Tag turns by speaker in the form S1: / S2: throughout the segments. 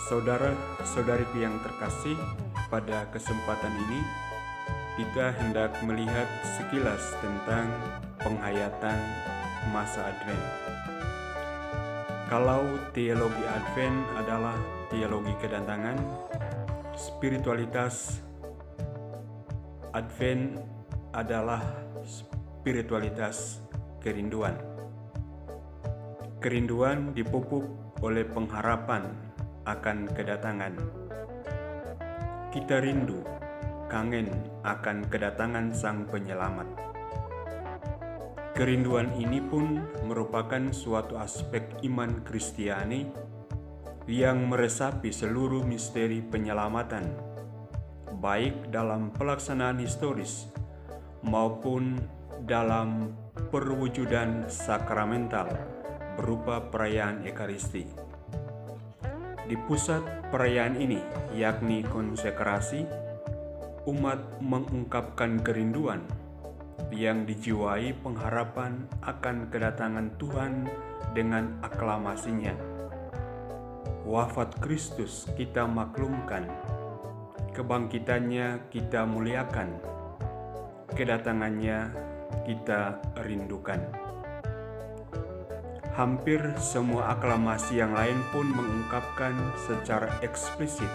S1: Saudara-saudariku yang terkasih, pada kesempatan ini kita hendak melihat sekilas tentang penghayatan masa Advent. Kalau teologi Advent adalah teologi kedatangan, spiritualitas Advent adalah spiritualitas kerinduan. Kerinduan dipupuk oleh pengharapan akan kedatangan. Kita rindu, kangen akan kedatangan Sang Penyelamat. Kerinduan ini pun merupakan suatu aspek iman Kristiani yang meresapi seluruh misteri penyelamatan, baik dalam pelaksanaan historis maupun dalam perwujudan sakramental berupa perayaan Ekaristi. Di pusat perayaan ini, yakni konsekrasi, umat mengungkapkan kerinduan yang dijiwai pengharapan akan kedatangan Tuhan dengan aklamasinya. Wafat Kristus kita maklumkan, kebangkitannya kita muliakan, kedatangannya kita rindukan. Hampir semua aklamasi yang lain pun mengungkapkan secara eksplisit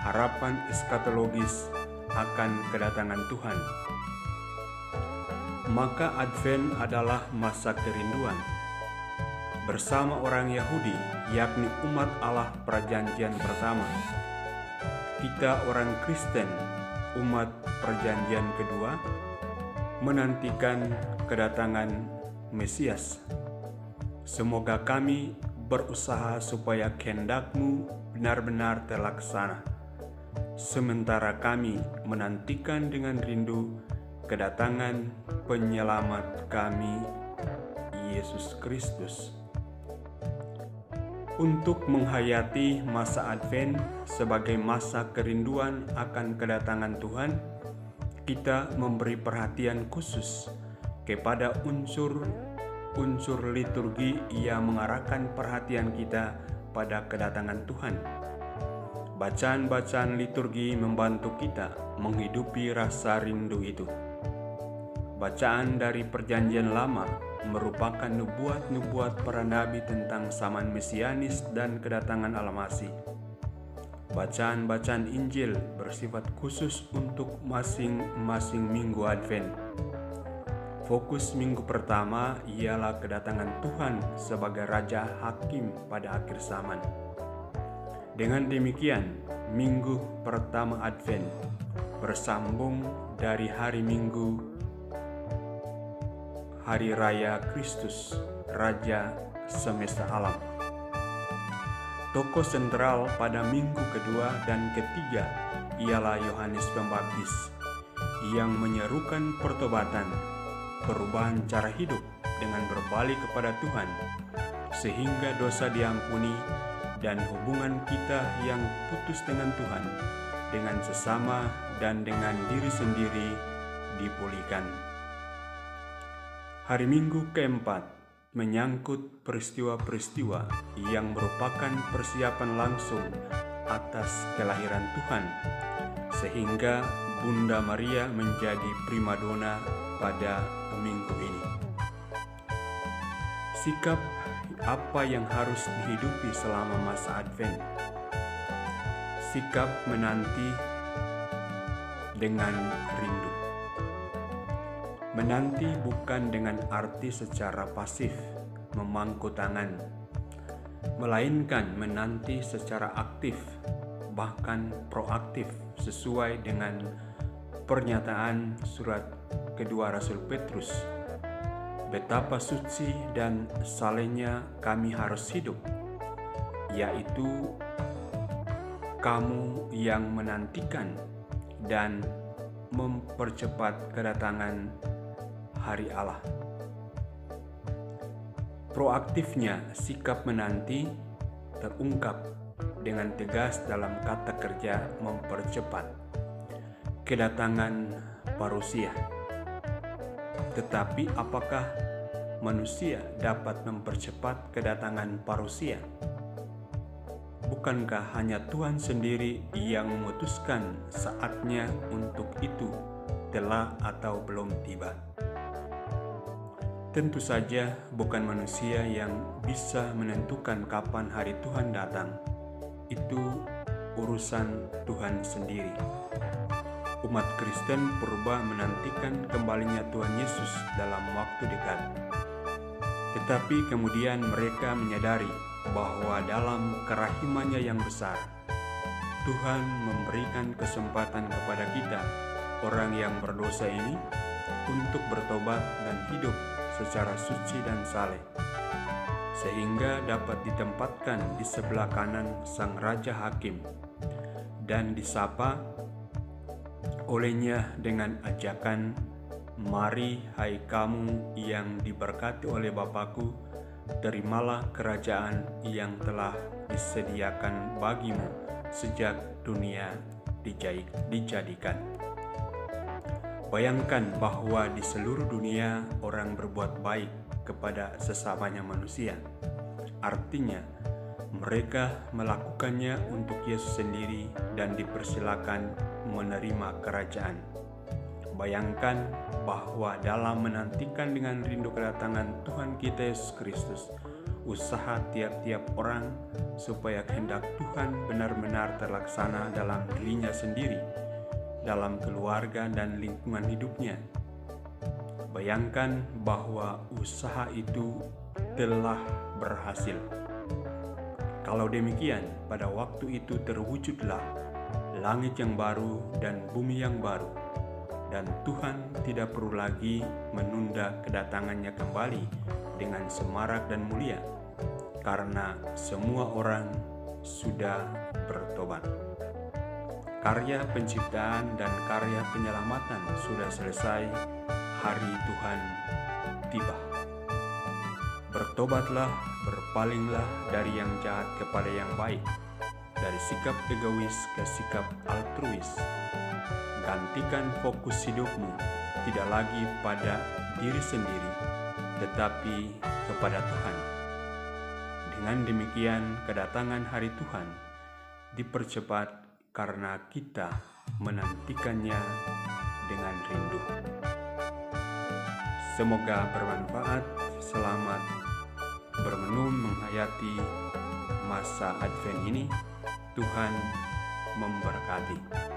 S1: harapan eskatologis akan kedatangan Tuhan. Maka Advent adalah masa kerinduan. Bersama orang Yahudi, yakni umat Allah perjanjian pertama, kita orang Kristen, umat perjanjian kedua, menantikan kedatangan Mesias. Semoga kami berusaha supaya kehendak-Mu benar-benar terlaksana, sementara kami menantikan dengan rindu kedatangan Penyelamat kami, Yesus Kristus. Untuk menghayati masa Advent sebagai masa kerinduan akan kedatangan Tuhan, kita memberi perhatian khusus kepada unsur liturgi yang mengarahkan perhatian kita pada kedatangan Tuhan. Bacaan-bacaan liturgi membantu kita menghidupi rasa rindu itu. Bacaan dari Perjanjian Lama merupakan nubuat-nubuat para nabi tentang zaman mesianis dan kedatangan Al-Masih. Bacaan-bacaan Injil bersifat khusus untuk masing-masing minggu Advent. Fokus minggu pertama ialah kedatangan Tuhan sebagai Raja Hakim pada akhir zaman. Dengan demikian, minggu pertama Advent bersambung dari hari Minggu Hari Raya Kristus, Raja semesta alam. Tokoh sentral pada minggu kedua dan ketiga ialah Yohanes Pembaptis yang menyerukan pertobatan, perubahan cara hidup dengan berbalik kepada Tuhan, sehingga dosa diampuni dan hubungan kita yang putus dengan Tuhan, dengan sesama dan dengan diri sendiri dipulihkan. Hari Minggu keempat menyangkut peristiwa-peristiwa yang merupakan persiapan langsung atas kelahiran Tuhan, sehingga Bunda Maria menjadi primadona pada minggu ini. Sikap apa yang harus dihidupi selama masa Advent? Sikap menanti dengan rindu. Menanti bukan dengan arti secara pasif, memangku tangan, melainkan menanti secara aktif, bahkan proaktif, sesuai dengan pernyataan surat kedua Rasul Petrus. Betapa suci dan salehnya kami harus hidup, yaitu kamu yang menantikan dan mempercepat kedatangan Hari Allah. Proaktifnya sikap menanti terungkap dengan tegas dalam kata kerja mempercepat kedatangan parusia. Tetapi apakah manusia dapat mempercepat kedatangan parusia? bukankah hanya Tuhan sendiri yang memutuskan saatnya untuk itu telah atau belum tiba? Tentu saja bukan manusia yang bisa menentukan kapan hari Tuhan datang. Itu urusan Tuhan sendiri. Umat Kristen purba menantikan kembalinya Tuhan Yesus dalam waktu dekat. Tetapi kemudian mereka menyadari bahwa dalam kerahimannya yang besar, Tuhan memberikan kesempatan kepada kita, orang yang berdosa ini, untuk bertobat dan hidup secara suci dan saleh, sehingga dapat ditempatkan di sebelah kanan Sang Raja Hakim dan disapa olehnya dengan ajakan, "Mari hai kamu yang diberkati oleh Bapa-Ku, terimalah kerajaan yang telah disediakan bagimu sejak dunia dijadikan." Bayangkan bahwa di seluruh dunia orang berbuat baik kepada sesamanya manusia. Artinya, mereka melakukannya untuk Yesus sendiri dan dipersilakan menerima kerajaan. Bayangkan bahwa dalam menantikan dengan rindu kedatangan Tuhan kita Yesus Kristus, usaha tiap-tiap orang supaya kehendak Tuhan benar-benar terlaksana dalam dirinya sendiri, dalam keluarga dan lingkungan hidupnya. Bayangkan bahwa usaha itu telah berhasil. Kalau demikian, pada waktu itu terwujudlah langit yang baru dan bumi yang baru, dan Tuhan tidak perlu lagi menunda kedatangannya kembali dengan semarak dan mulia, karena semua orang sudah bertobat. Karya penciptaan dan karya penyelamatan sudah selesai, hari Tuhan tiba. Bertobatlah, berpalinglah dari yang jahat kepada yang baik, dari sikap egois ke sikap altruis. Gantikan fokus hidupmu tidak lagi pada diri sendiri, tetapi kepada Tuhan. Dengan demikian, kedatangan hari Tuhan dipercepat karena kita menantikannya dengan rindu. Semoga bermanfaat. Selamat bermenung menghayati masa Advent ini. Tuhan memberkati.